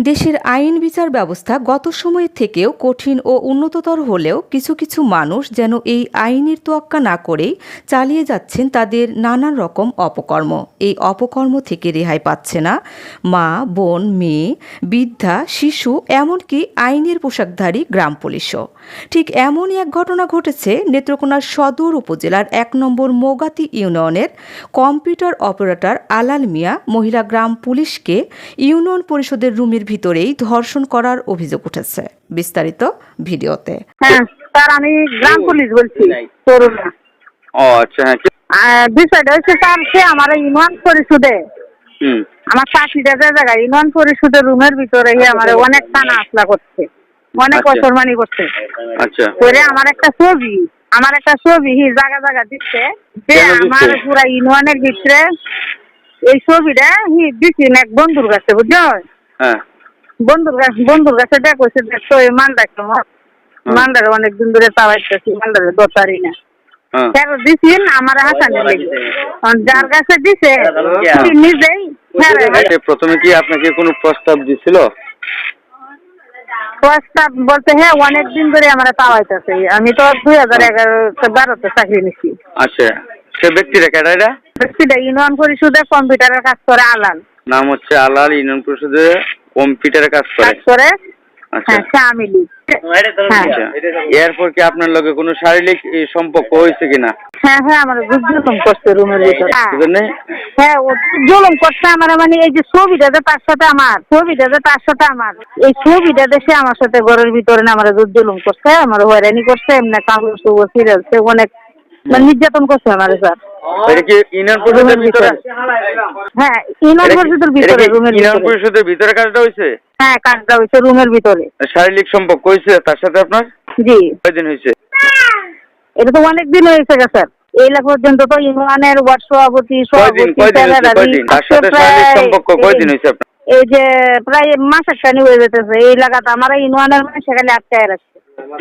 দেশের আইন বিচার ব্যবস্থা গত সময়ের থেকেও কঠিন ও উন্নততর হলেও কিছু কিছু মানুষ যেন এই আইনের তোয়াক্কা না করেই চালিয়ে যাচ্ছেন তাদের নানান রকম অপকর্ম। এই অপকর্ম থেকে রেহাই পাচ্ছে না মা, বোন, মেয়ে, বৃদ্ধা, শিশু, এমনকি আইনের পোশাকধারী গ্রাম পুলিশও। ঠিক এমনই এক ঘটনা ঘটেছে নেত্রকোনার সদর উপজেলার ১ নম্বর মোগাতি ইউনিয়নের কম্পিউটার অপারেটর আলাল মিয়া মহিলা গ্রাম পুলিশকে ইউনিয়ন পরিষদের রুমের ভিতরেই ধর্ষণ করার অভিযোগ উঠেছে। বিস্তারিত ভিডিওতে। হ্যাঁ স্যার, আমি গ্রাম পুলিশ বলছি। ও আচ্ছা, হ্যাঁ। বিষয়টা হচ্ছে স্যার, সে আমার ইউনিয়ন পরিষদে আমার চাকরিটা যে জায়গায় ইউনিয়ন পরিষদের রুমের ভিতরে আমার অনেক টানা আসলা করছে, অনেক অসম্মানি করছে। আচ্ছা, করে আমার একটা ছবি জায়গা জায়গা দিচ্ছে যে আমার পুরা ইউনিয়নের ভিতরে এই ছবিটা দিচ্ছি এক বন্ধুর কাছে, বুঝছো? হ্যাঁ, বন্ধুর কাছে দেখছে, দেখছো এই মালদারে অনেকদিন ধরে চালাইতেছি, মালদারে দরকারই না দিচ্ছেন আমার হাসানের লেগে, যার কাছে দিছে নিজেই। প্রথমে কি আপনাকে কোনো প্রস্তাব দিছিল? প্রস্তাব বলতে হ্যাঁ, অনেকদিন ধরে আমার চালাইতেছে। আমি তো 2011-12-তে চাকরি নিচ্ছি। আচ্ছা, সে ব্যক্তিটা কেডা? এটা ব্যক্তিটা ইউনিয়ন পরিষদে কম্পিউটারের কাজ করে, আলাল। নাম হচ্ছে আলাল, ইউনিয়ন পরিষদে কম্পিউটারের কাজ করে। আচ্ছা, এরপর কি আপনার লগে কোনো শারীরিক সম্পর্ক হয়েছে কিনা? হ্যাঁ, আমার জুলুম করছে রুমের ভিতরে। হ্যাঁ, ও জুলুম করছে আমার, মানে এই যে ছবিটা যে তার সাথে আমার এই ছবিটা দেখে আমার সাথে ঘরের ভিতরে না আমার জুলুম করছে, আমার হয়রানি করছে, এমনি কাপড় চোপড় ছিঁড়েছে, অনেক মানে নির্যাতন করছে আমার স্যার। এটা কি ইউনিয়ন পরিষদের ভিতরে? হ্যাঁ, ইউনিয়ন পরিষদের ভিতরে, রুমের ভিতরে। ইউনিয়ন পরিষদের ভিতরে কাজটা হয়েছে? হ্যাঁ, কাজটা হয়েছে রুমের ভিতরে। শারীরিক সম্পর্ক হয়েছে তার সাথে আপনার? জি। কয়দিন হয়েছে? এটা তো অনেক দিন হয়েছে স্যার। এই পর্যন্ত তো ইউনিয়নের ওয়ার্ড সভাপতি তার সাথে শারীরিক সম্পর্ক কয়দিন হয়েছে আপনার? এই যে প্রায় মাসের খানি হয়ে যেতেছে। এই এলাকাতে আমার ইউনিয়নের মানে সেখানে আটকায় রাখছে।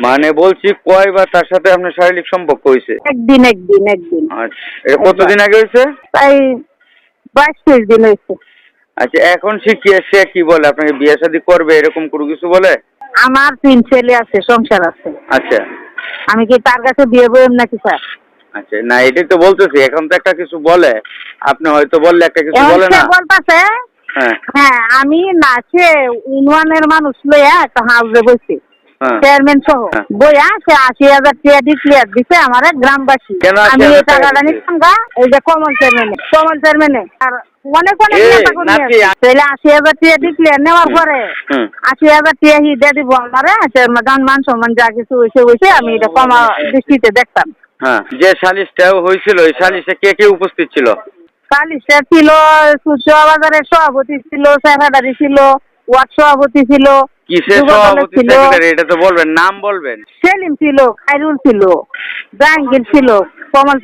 মানে বলছি কয়বার তার সাথে আপনার শারীরিক সম্পর্ক হয়েছে? একদিন। আচ্ছা, এটা কতদিন আগে হয়েছে? প্রায় 22-23 দিন হয়েছে। আচ্ছা, এখন সে কি বলে? আপনাকে বিয়ে শাদী করবে এরকম কোনো কিছু বলে? আমার 3 ছেলে আছে, সংসার আছে। আচ্ছা, আমি কি তার কাছে বিয়ে বইম নাকি স্যার? আচ্ছা, না এটাই তো বলতেছি, এখন তো একটা কিছু বলে, আপনি হয়তো বললে একটা কিছু বলে না। বলতেছে হ্যাঁ, আমি নাচে ইউনিয়নের মানুষ লইয়া একটা হাউসে বসছি, চেয়ারম্যান সহ বইয়া সে 80,000 টাকা ডিক্লেয়ার দিছে আমার গ্রামবাসী। আমি এই টাকাটা নিতাম গা, এই যে কমল চেয়ারম্যানে আর অনেক নেতা কর্মী আছে। 80,000 টাকা ডিক্লেয়ার নেওয়ার পরে 80,000 টাকা দিয়ে দিব আমারে, মান সম্মান যা কিছু হয়েছে আমি এটা কমা দৃষ্টিতে দেখতাম। হ্যাঁ, যে সালিশটা হয়েছিল ওই সালিশে কে উপস্থিত ছিল? সালিশটা ছিল বাজারের সভাপতি ছিল, সেক্রেটারি ছিল, ওয়ার্ড সভাপতি ছিল। কিসের সভাপতি সেক্রেটারি এটা তো বলবেন, নাম বলবেন। সেলিম ছিল, খায়রুল ছিল, জাহাঙ্গীর ছিল, কমল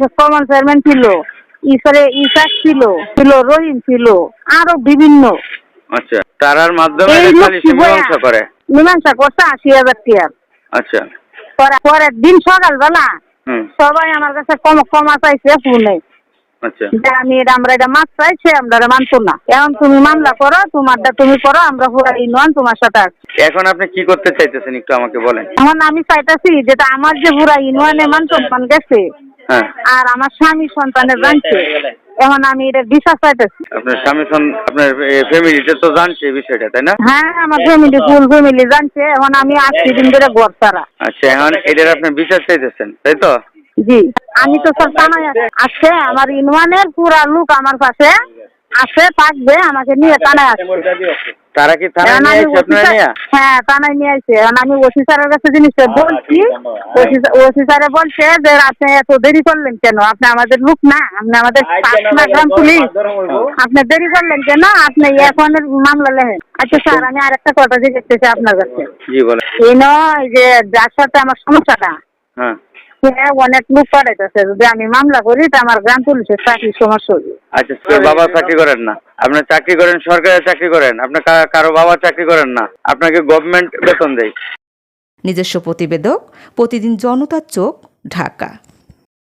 চেয়ারম্যান ছিল, ইসাক ছিল, রহিম ছিল, আরো বিভিন্ন। আচ্ছা, তারার মাধ্যমে মীমাংসা করছে 80,000 টাকা। আচ্ছা, পরের দিন সকালবেলা সবাই আমার কাছে ক্ষমা চাইছে ফোনে। আচ্ছা, আমি আমরা এটা মাছ চাইছে, আমরা মানতো না। এখন তুমি মামলা করো, তোমারটা তুমি করো, আমরা পুরো ইউনিয়ন তোমার সাথে আছি। এখন আপনি কি করতে চাইতেছেন একটু আমাকে বলেন। এখন আমি চাইতেছি যেটা আমার যে পুরা ইউনিয়নে মান সম্মান গেছে আর আমার স্বামী সন্তানের জানছে, এখন আমি এটা বিচার চাইতেছি। আপনার স্বামী আপনার ফ্যামিলিতে তো জানছে বিষয়টা, তাই না? হ্যাঁ, আমার ফুল ফ্যামিলি জানছে। এখন আমি 80 দিন ধরে ঘর ছাড়া। আচ্ছা, এখন এটার আপনি বিচার চাইতেছেন, তাই তো? জি, আমি তো সব থানায় আছে, আমার ইউনিয়নের পুরা লোক আমার পাশে আছে, থাকবে, আমাকে নিয়ে থানায় আসছে। তারা কি থানায় নিয়ে আসছে আপনারা নিয়ে? হ্যাঁ, থানায় নিয়ে আসছে। এখন আমি ওসি স্যারের কাছে জিনিসটা বলছি, ওসি স্যারে বলছে যে আপনি এত দেরি করলেন কেন? আপনি আমাদের লোক না, আপনি আমাদের গ্রাম পুলিশ, আপনি দেরি করলেন কেন? আপনি এখন মামলা লেখেন। আচ্ছা স্যার, আমি আরেকটা কথা জিজ্ঞেস চাই আপনার কাছে। জি বলেন। এই নয় যে যার সাথে আমার সমস্যাটা, অনেক লোক পাঠাইতেছে, যদি আমি মামলা করি তো আমার গ্রাম পুলিশের চাকরির সমস্যা হবে। আচ্ছা, বাবা চাকরি করেন না, আপনি চাকরি করেন, সরকারের চাকরি করেন, আপনার কারো বাবা চাকরি করেন না, আপনাকে গভর্নমেন্ট বেতন দেয়। নিজস্ব প্রতিবেদক, প্রতিদিন জনতার চোখ, ঢাকা।